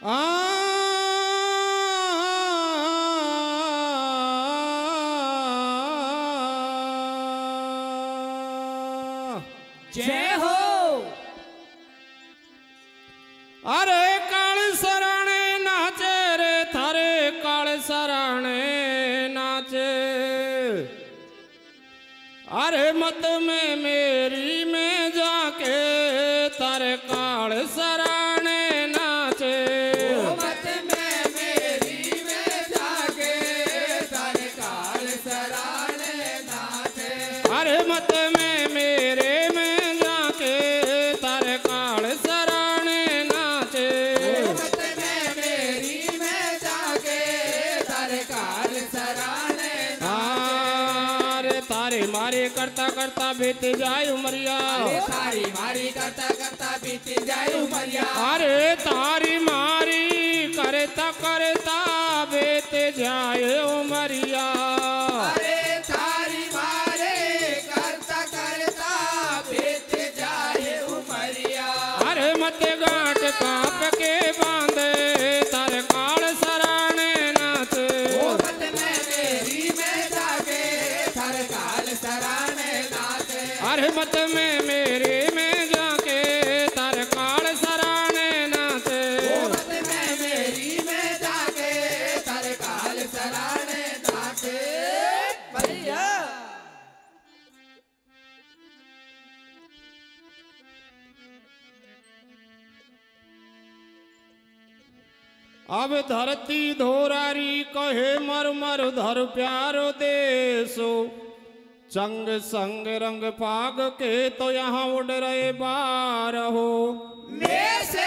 जय हो। अरे काल सराणे नाचे रे थारे काल सराणे नाचे। अरे मत में मेरी में जाके थारे काल सराणे नाचे। मत में मेरी में जाके थारे काल सराणे नाचे। अरे मत में मेरे में जाके थारे काल सराणे नाचे। मत में मेरी में जाके थारे काल सराणे नाचे। तारे मारे करता करता बीत जाए उमरिया। तारी मारी करता करता बीत जाए उमरिया। अरे तारी मारी करता करता बीत जाए उमरिया। अरे तारी मारे करता करता बीत जाए उमरिया। अरे मत गांठ कांप के बांधे तारे काल सराणे नाचे। मत में मेरी में जाके थारे काल सराणे नाचे। अरे मत में मेरे में जाके तारे काल सराणे नाचे। मत में मेरी में जाके थारे काल सराणे नाचे। भैया अब धरती धोरारी कहे मर मर धर प्यारो देसो। चंग संग रंग पाग के तो यहाँ उड़ रहे बार हो। में से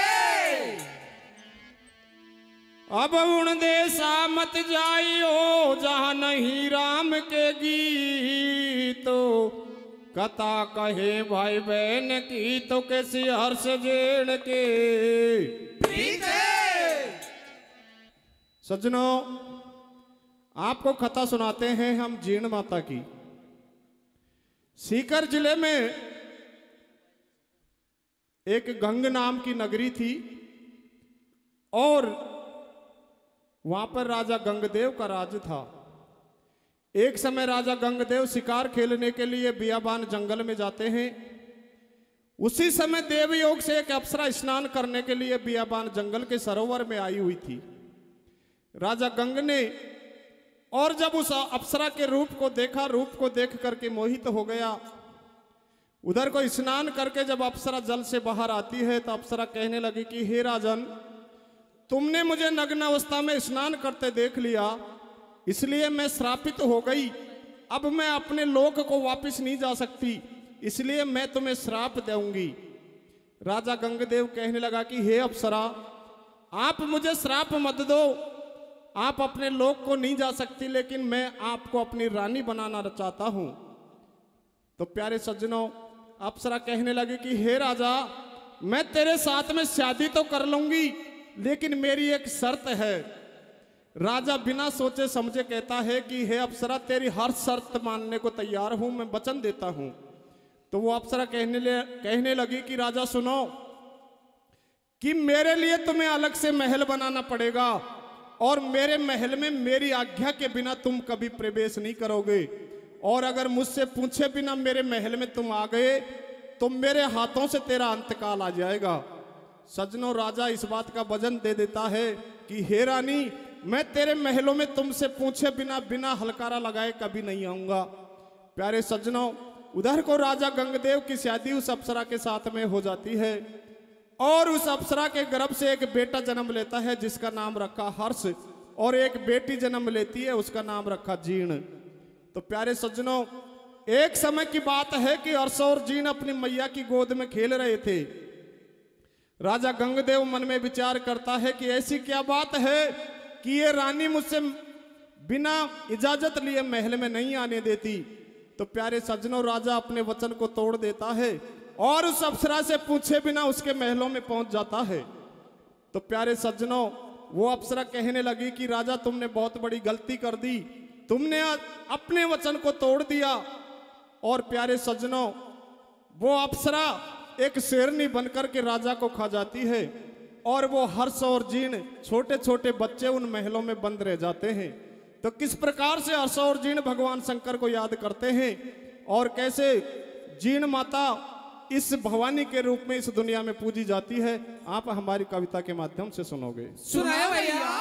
अब उन देसा मत जाइयो जहाँ नहीं राम के गीतो। कथा कहे भाई बहन की तो कैसी हर्ष जेड़ के। ठीक है। सज्जनों, आपको कथा सुनाते हैं हम जीण माता की। सीकर जिले में एक गंग नाम की नगरी थी और वहां पर राजा गंगदेव का राज था। एक समय राजा गंगदेव शिकार खेलने के लिए बियाबान जंगल में जाते हैं। उसी समय देवयोग से एक अप्सरा स्नान करने के लिए बियाबान जंगल के सरोवर में आई हुई थी। राजा गंग ने और जब उस अप्सरा के रूप को देखा, रूप को देख करके मोहित हो गया। उधर को स्नान करके जब अप्सरा जल से बाहर आती है तो अप्सरा कहने लगी कि हे राजन, तुमने मुझे नग्न अवस्था में स्नान करते देख लिया, इसलिए मैं श्रापित हो गई। अब मैं अपने लोक को वापस नहीं जा सकती, इसलिए मैं तुम्हें श्राप दूंगी। राजा गंगदेव कहने लगा कि हे अप्सरा, आप मुझे श्राप मत दो, आप अपने लोक को नहीं जा सकती, लेकिन मैं आपको अपनी रानी बनाना चाहता हूं। तो प्यारे सज्जनों, अप्सरा कहने लगी कि हे राजा, मैं तेरे साथ में शादी तो कर लूंगी, लेकिन मेरी एक शर्त है। राजा बिना सोचे समझे कहता है कि हे अप्सरा, तेरी हर शर्त मानने को तैयार हूं, मैं वचन देता हूं। तो वो अप्सरा कहने लगी कि राजा सुनो, कि मेरे लिए तुम्हें अलग से महल बनाना पड़ेगा और मेरे महल में मेरी आज्ञा के बिना तुम कभी प्रवेश नहीं करोगे, और अगर मुझसे पूछे बिना मेरे महल में तुम आ गए तो मेरे हाथों से तेरा अंतकाल आ जाएगा। सज्जनों, राजा इस बात का वचन दे देता है कि हे रानी, मैं तेरे महलों में तुमसे पूछे बिना बिना हलकारा लगाए कभी नहीं आऊंगा। प्यारे सज्जनों, उधर को राजा गंगदेव की शादी उस अप्सरा के साथ में हो जाती है और उस अप्सरा के गर्भ से एक बेटा जन्म लेता है जिसका नाम रखा हर्ष, और एक बेटी जन्म लेती है, उसका नाम रखा जीण। तो प्यारे सज्जनों, एक समय की बात है कि हर्ष और जीण अपनी मैया की गोद में खेल रहे थे। राजा गंगदेव मन में विचार करता है कि ऐसी क्या बात है कि ये रानी मुझसे बिना इजाजत लिए महल में नहीं आने देती। तो प्यारे सज्जनों, राजा अपने वचन को तोड़ देता है और उस अप्सरा से पूछे बिना उसके महलों में पहुंच जाता है। तो प्यारे सज्जनों, वो अप्सरा कहने लगी कि राजा, तुमने बहुत बड़ी गलती कर दी, तुमने अपने वचन को तोड़ दिया। और प्यारे सज्जनों, वो अप्सरा एक शेरनी बनकर के राजा को खा जाती है। और वो हर्ष और जीर्ण छोटे छोटे बच्चे उन महलों में बंद रह जाते हैं। तो किस प्रकार से हर्ष और जीर्ण भगवान शंकर को याद करते हैं और कैसे जीर्ण माता इस भवानी के रूप में इस दुनिया में पूजी जाती है, आप हमारी कविता के माध्यम से सुनोगे। सुनाओ भैया।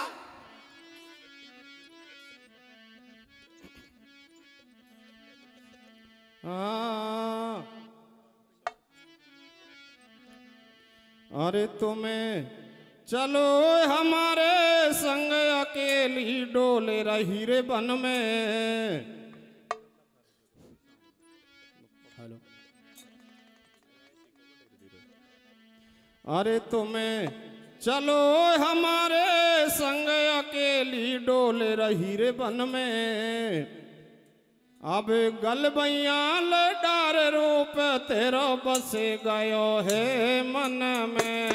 अरे तुम्हें चलो हमारे संग अकेली डोले रही रे बन में। हेलो। अरे तुम्हें चलो हमारे संग अकेली डोले रही रे बन में। अब गलबैया ले डार रूप तेरा बसे गयो है मन में।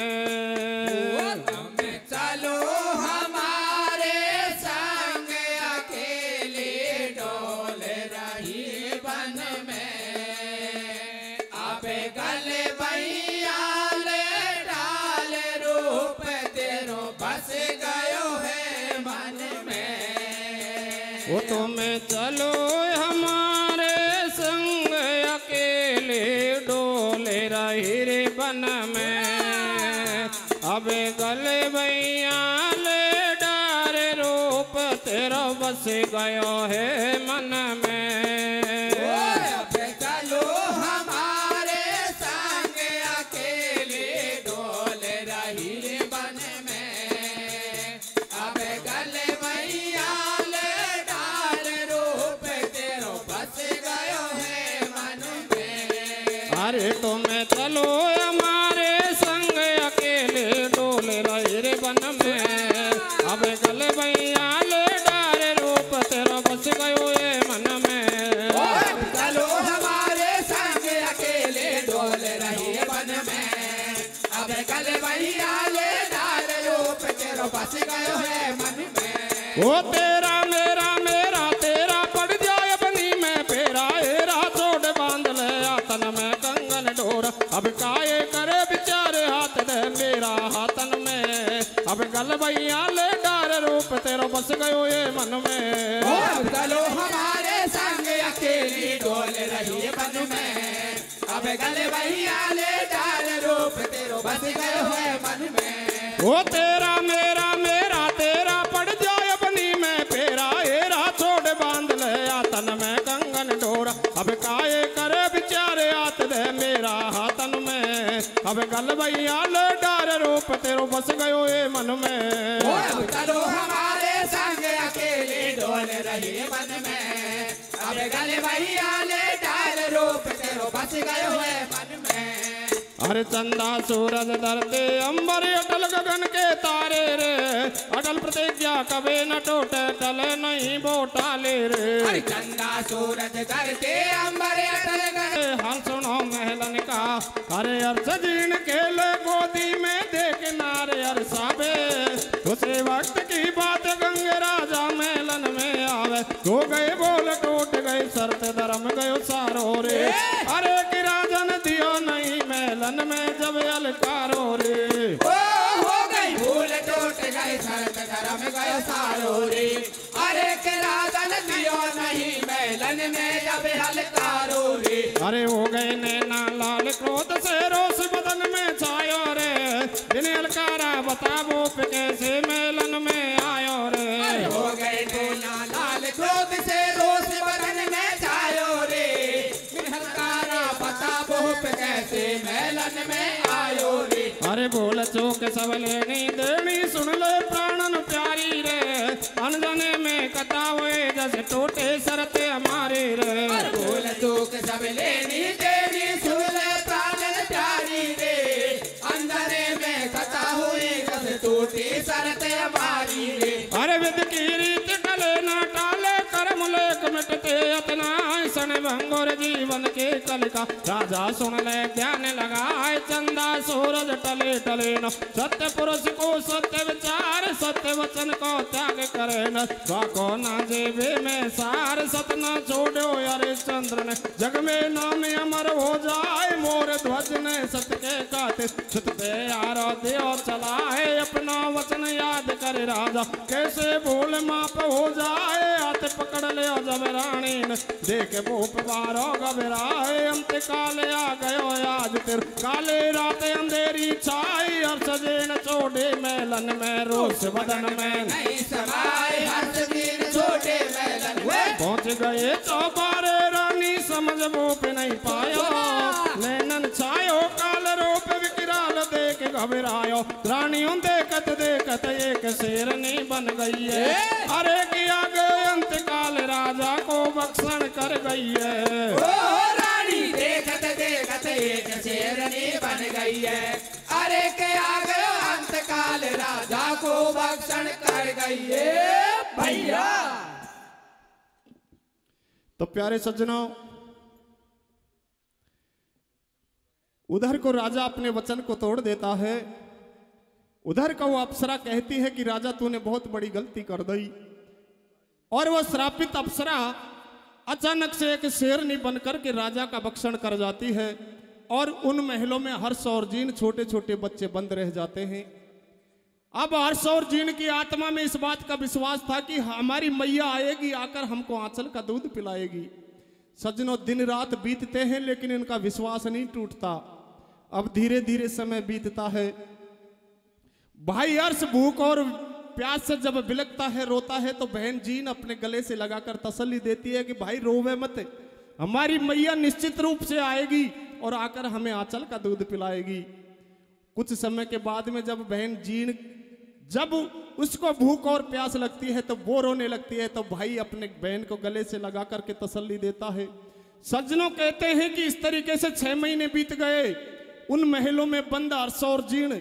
तुम्हें चलो हमारे संग अकेले डोल रही बन में। अब गलबैया ले डाल रूप तेरो बस गयो है मन में। वो तुम्हें चलो हमारे संग अकेले डोले रही रे बन में। अब गले भैया ले डार रूप तेरा बस गयो है मन में। अब चलो हमारे संग अकेले डोल रही रे बन में। अब गले भैया ले डाल रूप तेरो बस गयो है मन में। अरे तुम्हें चलो हमारे संग अकेले डोले रही रे बन में। अब गले भैया ले डार रूप तेरा बस गयो है मन में। चलो हमारे संग अकेले डोल रही बन में। अब गले भैया ले डाल रूप तेरो बस गयो है मन में। वो तेरा मेरा मेरा तेरा पड़ जाए बनी में फेरा। एरा छोड़ बांध ले आतन में कंगन डोर। अब काये करे बेचारे हाथ दे मेरा हाथन में। अब गल भैया ले डार रूप तेरा बस गयो ये मन में। चलो हमारे संग अकेली डोल रही बन में। अब गले भैया ले डाल रूप तेरो बस गयो है मन में। वो तेरा मेरा मेरा तेरा पड़ जाए बनी में फेरा। एरा छोड़ बांध ले आतन में कंगन डोर। अब काये करे बेचारे हाथ दे मेरा हाथन में। अब गल भैया ले डार रूप तेरो बस गयो ये मन में। चलो हमारे संग अकेले डोल रही मन में। अब गले भैया ले डाल रूप तेरो बस गयो है मन में। अरे चंदा सूरज धरते अंबर अटल गगन के तारे रे। अटल प्रतिज्ञा कभी न टूटे टले नहीं बोटाले रे। अरे चंदा सूरज करते अंबर अटल गगन। हाल सुनो महलन का। अरे अर्श जीर्ण खेले गोदी में देख नारे अरसाबे। उसे वक्त की बात गंगे राजा महलन में आवे। हो गए बोल टूट गए शर्त धर्म गयो सारो रे। अरे कि राजन दियो नहीं महलन में जब अलकारो रे। हो गई भूल टूट गई शर्त धर्म गयो सारो रे। अरे के राजन दियो नहीं महलन में जब हलकारो रे। अरे हो गए नैना लाल क्रोध से रोष बदन में छायो रे। जिन्हें अलकारा बताबो पे कैसे मेलन में आयो रे। हो गए नैना लाल क्रोध से रोष बदन में छायो रे। हलकारा बताबो पे कैसे मेलन में आयो रे। अरे बोल चूक सब लेनी देनी सुन ले प्राणन प्यारी रे। अनजाने में कथा हुए जैसे टूटे शरते हमारे रे। बोल चूक सब लेनी देनी सुन ले प्राणन प्यारी रे। अंधरे में कथा हुई जैसे टूटी शरते हमारी रे। अरे विद की रीत टले ना टाले कर्म लेख मिटते अतना सन भंगुर जीवन के कल का। राजा सुन ले ध्यान लगाए, चंदा सूरज टले टले न। सत्य पुरुष को सत्य विचार, सत्य वचन को त्याग करे न। को ना जेबे में सार, सत न छोड़ो अरे चंद्र ने। जग में नाम अमर हो जाए, मोर ध्वज ने सत्य के खाते। सुत पे आराध्य और चलाए, अपना वचन याद करे राजा। कैसे भूल माप हो जाए, हाथ पकड़ ले जब रानी ने। देख भूप बारो घबराए, अंत काल आ गयो आज तेर। काले रात अंधेरी छाई, हर सजे न छोड़े मैलन में। रोष बदन में नहीं समाए, हर्ष दीन छोटे मैलन में। पहुंच गए चौबारे रानी, समझ भूप नहीं पायो। नैनन छायो काल रूप विकराल, देख घबरायो। रानियों देखत देखत एक शेरनी बन गई है। अरे किया गए अंत काल, राजा को बख्शन कर गई है। ओ रानी देखत देखत एक शेरनी बन गई है। अरे क्या गयो अंत काल, राजा को बख्शन कर गई है भैया। तो प्यारे सज्जनों, उधर को राजा अपने वचन को तोड़ देता है। उधर का वो अप्सरा कहती है कि राजा तूने बहुत बड़ी गलती कर दी। और वो श्रापित अप्सरा अचानक से एक शेरनी बनकर के राजा का भक्षण कर जाती है। और उन महलों में हर्ष और जीन छोटे छोटे बच्चे बंद रह जाते हैं। अब हर्ष और जीन की आत्मा में इस बात का विश्वास था कि हमारी मैया आएगी, आकर हमको आंचल का दूध पिलाएगी। सज्जनों, दिन रात बीतते हैं लेकिन इनका विश्वास नहीं टूटता। अब धीरे धीरे समय बीतता है। भाई हर्ष भूख और प्यास से जब बिलखता है, रोता है, तो बहन जीन अपने गले से लगाकर तसल्ली देती है कि भाई रोवे मत, हमारी मैया निश्चित रूप से आएगी और आकर हमें आंचल का दूध पिलाएगी। कुछ समय के बाद में जब बहन जीन जब उसको भूख और प्यास लगती है तो वो रोने लगती है, तो भाई अपने बहन को गले से लगा करके तसल्ली देता है। सज्जनों, कहते हैं कि इस तरीके से 6 महीने बीत गए। उन महलों में बंद हर्ष और जीर्ण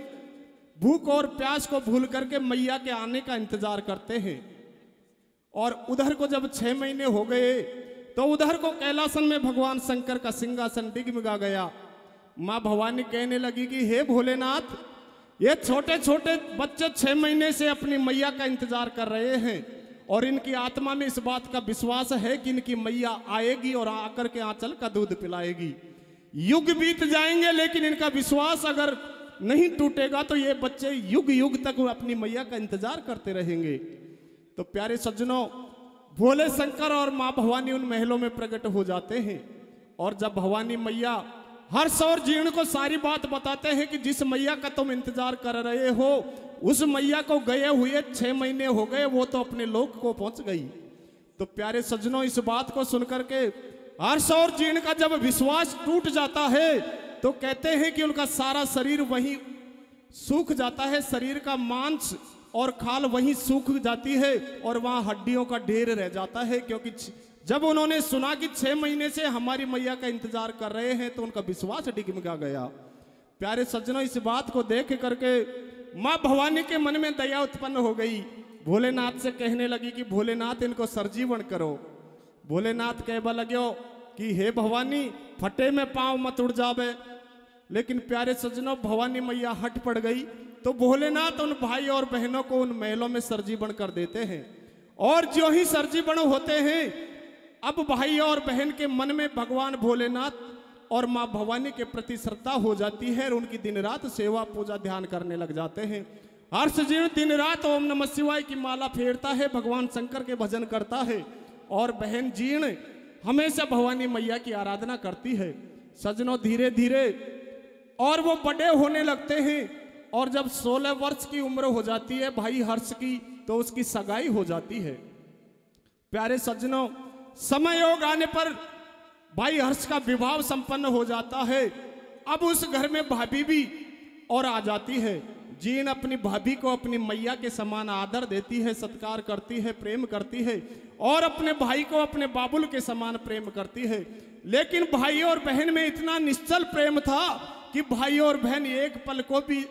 भूख और प्यास को भूल करके मैया के आने का इंतजार करते हैं। और उधर को जब 6 महीने हो गए तो उधर को कैलासन में भगवान शंकर का सिंहासन डिगमिगा गया। माँ भवानी कहने लगी कि हे भोलेनाथ, ये छोटे छोटे बच्चे 6 महीने से अपनी मैया का इंतजार कर रहे हैं और इनकी आत्मा में इस बात का विश्वास है कि इनकी मैया आएगी और आकर के आंचल का दूध पिलाएगी। युग बीत जाएंगे लेकिन इनका विश्वास अगर नहीं टूटेगा तो ये बच्चे युग युग तक अपनी मैया का इंतजार करते रहेंगे। तो प्यारे सज्जनों, भोले शंकर और माँ भवानी उन महलों में प्रकट हो जाते हैं। और जब भवानी मैया हर्ष और जीर्ण को सारी बात बताते हैं कि जिस मैया का तुम इंतजार कर रहे हो उस मैया को गए हुए 6 महीने हो गए, वो तो अपने लोक को पहुंच गई। तो प्यारे सज्जनों, इस बात को सुनकर के हर्ष और जीर्ण का जब विश्वास टूट जाता है तो कहते हैं कि उनका सारा शरीर वहीं सूख जाता है। शरीर का मांस और खाल वहीं सूख जाती है और वहां हड्डियों का ढेर रह जाता है। क्योंकि जब उन्होंने सुना कि 6 महीने से हमारी मैया का इंतजार कर रहे हैं तो उनका विश्वास डिगमिगा गया। प्यारे सज्जनों, इस बात को देख करके माँ भवानी के मन में दया उत्पन्न हो गई। भोलेनाथ से कहने लगी कि भोलेनाथ, इनको सरजीवन करो। भोलेनाथ कहने लगे कि हे भवानी, फटे में पांव मत उड़ जावे। लेकिन प्यारे सज्जनों, भवानी मैया हट पड़ गई तो भोलेनाथ उन भाई और बहनों को उन महलों में सरजीवन कर देते हैं। और जो ही सरजीवन होते हैं, अब भाई और बहन के मन में भगवान भोलेनाथ और माँ भवानी के प्रति श्रद्धा हो जाती है और उनकी दिन रात सेवा पूजा ध्यान करने लग जाते हैं। हर्ष जीर्ण दिन रात ओम नमः शिवाय की माला फेरता है, भगवान शंकर के भजन करता है और बहन जीर्ण हमेशा भवानी मैया की आराधना करती है। सज्जनों, धीरे धीरे और वो बड़े होने लगते हैं और जब 16 वर्ष की उम्र हो जाती है भाई हर्ष की, तो उसकी सगाई हो जाती है। प्यारे सज्जनों, समय योग आने पर भाई हर्ष का विवाह संपन्न हो जाता है। अब उस घर में भाभी भी और आ जाती है। जीन अपनी भाभी को अपनी मैया के समान आदर देती है, सत्कार करती है, प्रेम करती है और अपने भाई को अपने बाबुल के समान प्रेम करती है। लेकिन भाई और बहन में इतना निश्चल प्रेम था कि भाई और बहन एक पल को भी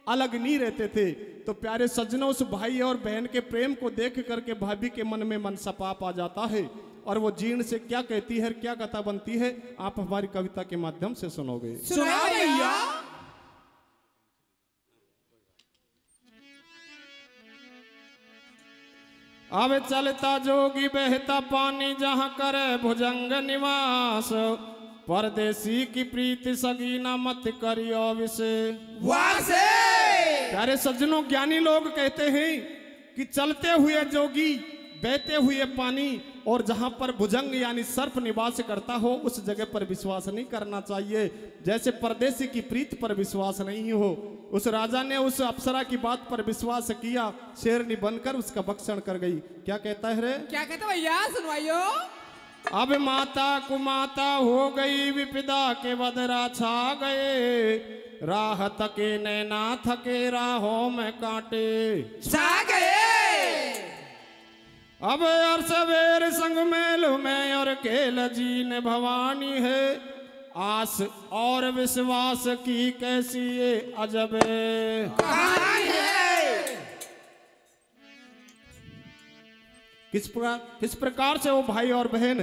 अलग नहीं रहते थे। तो प्यारे सज्जनों, उस भाई और बहन के प्रेम को देख करके भाभी के मन में मनसपाप आ जाता है और वो जीर्ण से क्या कहती है, क्या कथा बनती है, आप हमारी कविता के माध्यम से सुनोगे। सुनाओ भैया। आवे चलता जोगी बहता पानी, जहाँ करे भुजंग निवास, परदेसी की प्रीति सगीना मत करियो विसे। प्यारे सज्जनों, ज्ञानी लोग कहते हैं कि चलते हुए जोगी, बहते हुए पानी, और जहां पर भुजंग यानी सर्प निवास करता हो उस जगह पर विश्वास नहीं करना चाहिए। जैसे परदेसी की प्रीत पर विश्वास नहीं हो, उस राजा ने उस अप्सरा की बात पर विश्वास किया, शेरनी बनकर उसका भक्षण कर गई। क्या कहता है रे? क्या कहते भैया, सुनवाइयो। अब माता कुमाता हो गई, विपदा के बदरा छा गए, राह थके नैना थके राहों में कांटे छा गए। अब और सवेर संग मेल में और केल जीन भवानी है, आस और विश्वास की कैसी ये अजब कहानी है। किस प्रकार से वो भाई और बहन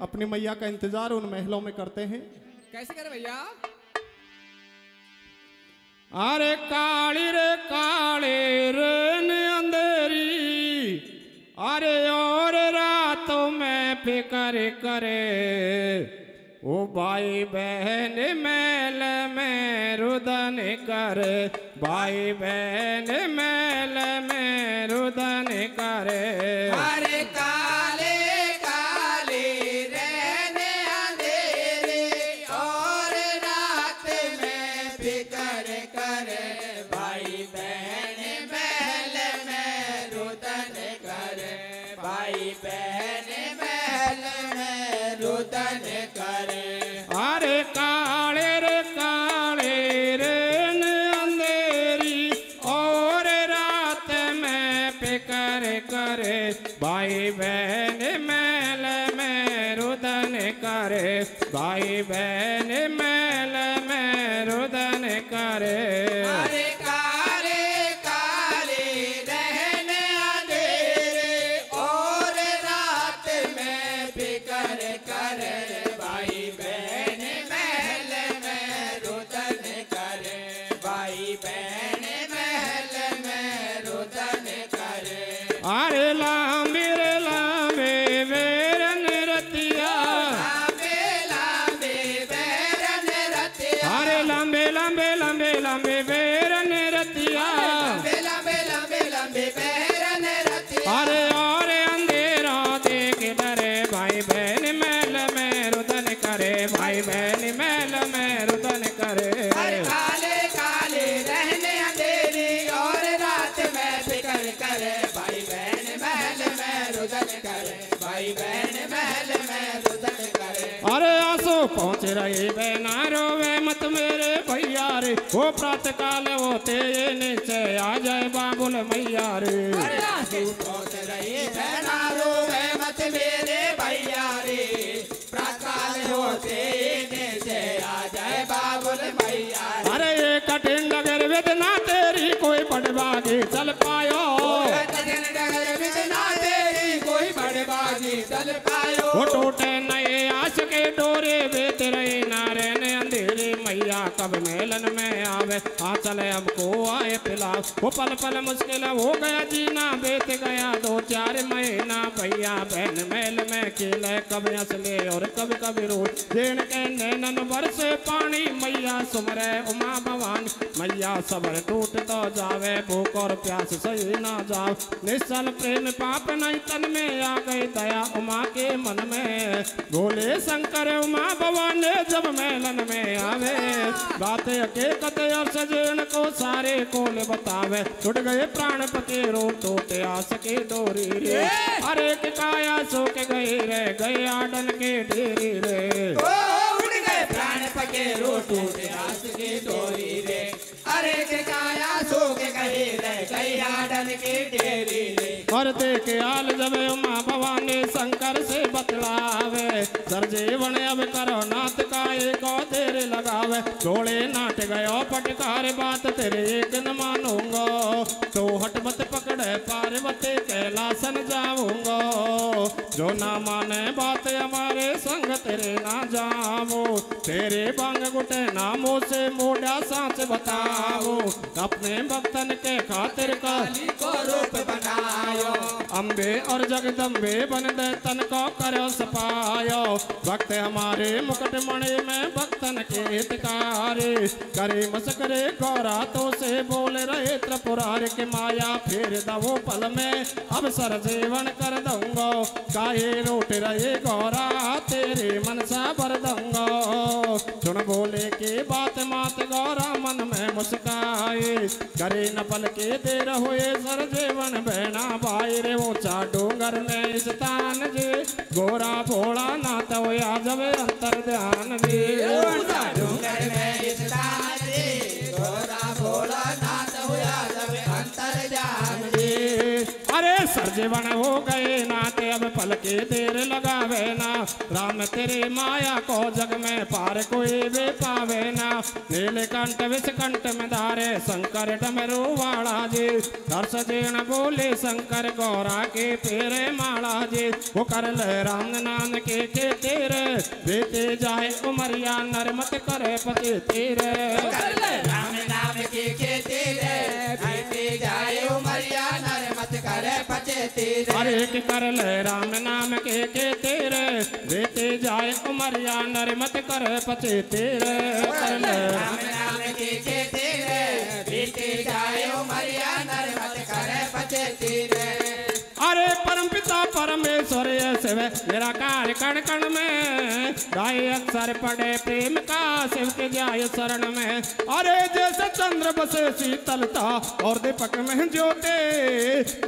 अपनी मैया का इंतजार उन महलों में करते हैं। कैसे करे भैया? अरे काली रे काले रेन अंधेरी, अरे और रातों में फिक्र करे, ओ भाई बहन मेल में रुदन करे, भाई बहन मेल में रुदन करे। अरे काले काले रहने अंधेरे, और रात में फिक्र करे, भाई बहन महल में रुदन करे, भाई बहन महल में रुदन करे। अरे काले रे काले रेन अंधेरी, और रात में फिक्र करे, भाई बहन मेल में रुदन करे, भाई बहन मेल में रुदन करे। अरे काले काले रहने अंधेरे, और रात में फिक्र करे, भाई बहन महल में रुदन करे, भाई बहन महल में रुदन करे। अरे लांबे रे लांबे वेरन रतिया, लांबे लांबे बैरन रतिया, अरे लांबे लांबे लांबे लांबे वेरन रतिया, लांबे लांबे लांबे लांबे बैरन रतिया। अरे और अंधेरा देख डरे, भाई बहन महल में रुदन करे, भाई बहन महल में रुदन करे। अरे काले काले रहने अंधेरी, और रात में फिक्र करे, भाई बहन महल में रुदन करे, भाई बहन महल में रुदन करे। अरे आंसू पहुँच रही बहना रोवे मत मेरे भैया रे, वो प्रातः काल होते ये नीचे आ जाए बाबुल मैया रे। अरे आंसू पहुंच रही बहना रोवे मत मेरे भैया रे, प्रातःकाल होते नीचे आ जाए बाबुल मैया रे। अरे ये कठिन डगर वेदना तेरी कोई पटवागी चल पायो, कठिन डगर विदना तेरी कोई बड़बागी चल पायो। वो टूटे नए आस के डोरे बेत रही नारायण अंधेरी, मैया कब मेलन में आवे, आ चले हमको आए पिला। वो पल पल मुश्किल हो गया जीना, बेत गया 2-4 महीना, भैया बहन मेल में खेले, कब हंसले और कभी कभी रो, जेन के नैनन बरसे पानी, मैया सुमरे उमा भवानी, मैया सबर टूट तो जावे, भूख और प्यास सही ना जाओ, निश्चल प्रेम पाप नहीं तन में, आ गई दया उमा के मन में, बोले शंकर उमा भवानी जब मेलन में आवे, बातें हकीकत और सजन को सारे कोल बतावे, छुट गए प्राण पके रो टूटे आस के डोरी रे, अरे के काया सो के गए रे, गए आडन के डेरी रे, उड़ गए प्राण पके रो टूटे आस की डोरी रे, अरे के काया सो के गए रे, गए आडन की डेरी रे। और देखे आल जब उमा भवानी शंकर से बतलावे, सर जीवन अब करो नाथ का एक तेरे लगावे, डोले नाट गयो पटकार बात तेरे एक न मानूंगा, तो हट मत पकड़े पार पर्वते कैलासन जाऊंगा। जो ना माने बात हमारे संग तेरे ना जावो। तेरे बांग गुटे नामों से मोड़ा सांच बताओ। अपने भक्तन के खातिर काली को रूप बनायो। अम्बे और जगदम्बे बन दे तन को करो सपायो। भक्त हमारे मुकुटमणि में भक्तन के हितकारी। करे मस्करे गौरा तो से बोल रहे त्रिपुरारी के माया फेर दवो पल में अवसर जीवन कर दूंगा। काहे रोट रहे गौरा तेरे मनसा भर दूंगा। सुन बोले के बात मात गौरा मन में मुस्काए। करे न पल के देर हुए सर जीवन बहना भाई रे ऊंचा डूंगर में स्थान जे। गोरा भोला नाथ होया जब अंतर ध्यान दे। ऊंचा डूंगर में स्थान जे। गोरा भोला नाथ होया जब अंतर ध्यान दे। अरे सरजीवन हो गए नाते अब पल के देर लगावे ना। राम तेरे माया को जग में पार कोई भी पावे ना। नीलकंठ विषकंठ में धारे शंकर डमरू वाला जी। हर्ष जीर्ण बोले शंकर गौरा के पेरे माला जी। वो कर ले राम नाम के तेरे बेटे जाए उमरिया नरमत करे पति तेरे। कर ले राम नाम के तेरे बेटे जाए उमरिया नरमत करे पति तेरे। अरे कि कर ले राम नाम के तेरे बेटे जाए उमरिया नरमत करे पति तेरे। कर ले राम नाम के तेरे बेटे जाए उमरिया नरमत करे पति तेरे। अरे परम पिता परमेश्वर ऐसे मेरा कार्य कण कण में। गाय अक्षर पढ़े प्रेम का शिव के जाय शरण में। अरे जैसे चंद्र बसे शीतलता और दीपक में ज्योति।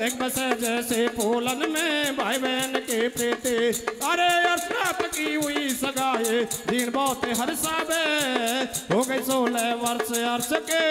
एक बसे जैसे फूलन में भाई बहन के प्रीति। अरे अर्शनाथ की हुई सगाई दीन बहुत हर्षावे। हो गई 16 वर्ष अर्श के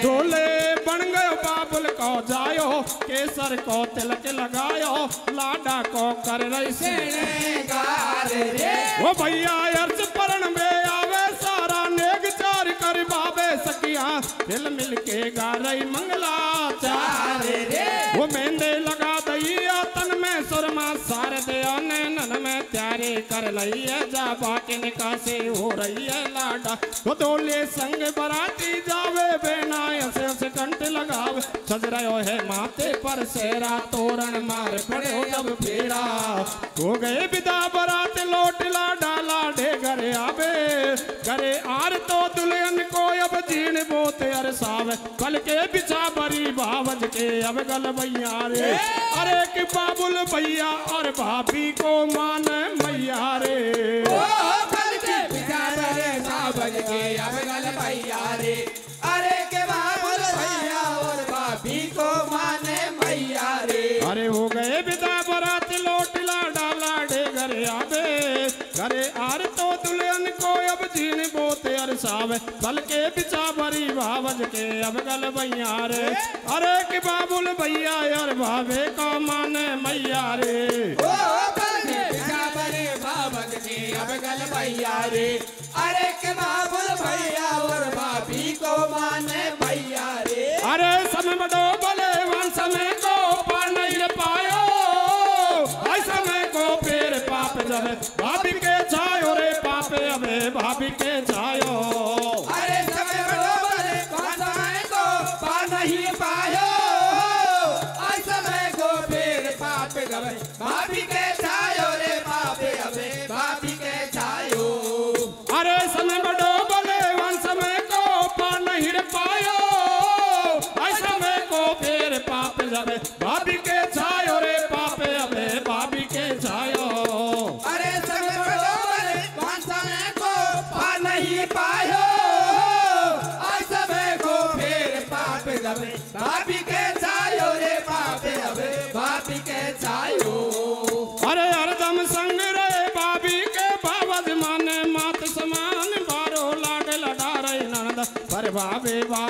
डोले बन गयो बाबुल को जायो। केसर को तिलक लगायो लाडा को कर रही गार रे। वो भैया अर्ज परण में आवे सारा नेग चार कर बाबे सकिया। दिल मिल के गा रही मंगला चार रे। वो मेहंदे लगा दैया तन में सुरमा सार दया नैनन में त्यारे कर लई है। जा बाकी निकासी हो रही है लाडा। वो दोले संग बराती जावे बेना ऐसे कंठ लगावे। सज रहो है माथे पर सेरा तोरण मार पड़ो जब फेरा। हो गए विदा बरात लौट लाडा लाडे घरे आवे। घरे आर तो दुल्हन को अब जीण बोत अरसावे। कल के बिछा बरी भावज के अब गल भैया रे। अरे कि बाबुल भैया और भाभी को मान मैया रे। कल के बिछा बरी भावज के अब गल भैया रे। अरे के बाबुल भैया और भाभी को माने मैया रे। अरे हो गए विदा बरात लौट लाडा लाडे घरे आवे। घरे आर तो दुल्हन को अब जीण बोत अरसावे। कल के बिछा बरी भावज के अब गल भैया रे। अरे कि बाबुल भैया और भावे को माने मैया रे। कल के बिछा बरी भावज के अब गल भैया रे। अरे के बाबुल भैया और भाभी को माने मैया रे। अरे समय बड़ो बोले वन समय को पार नहीं पायो। आई समय को फिर पाप जब भाभी के जायो रे पापे अबे भाभी के जायो। अरे समय बड़ो बोले वन समय को पार नहीं पायो। आई समय को फिर पाप जब भाभी के जायो रे पापे अबे भाभी के जायो। अरे समय बड़ो बोले वन समय को पार नहीं पायो। आई समय को फिर पाप जब भाभी के जायो रे पापे अबे भाभी के जायो। अरे समय बड़ो बोले वन समय को पार नहीं पायो। आई समय को फिर पाप जब भाभी के जायो रे पापे अबे भाभी के जायो। अरे हरदम संग रे भाभी के बाबज माने मात समान बारो लाड लड़ा रही ननद। पर भाभी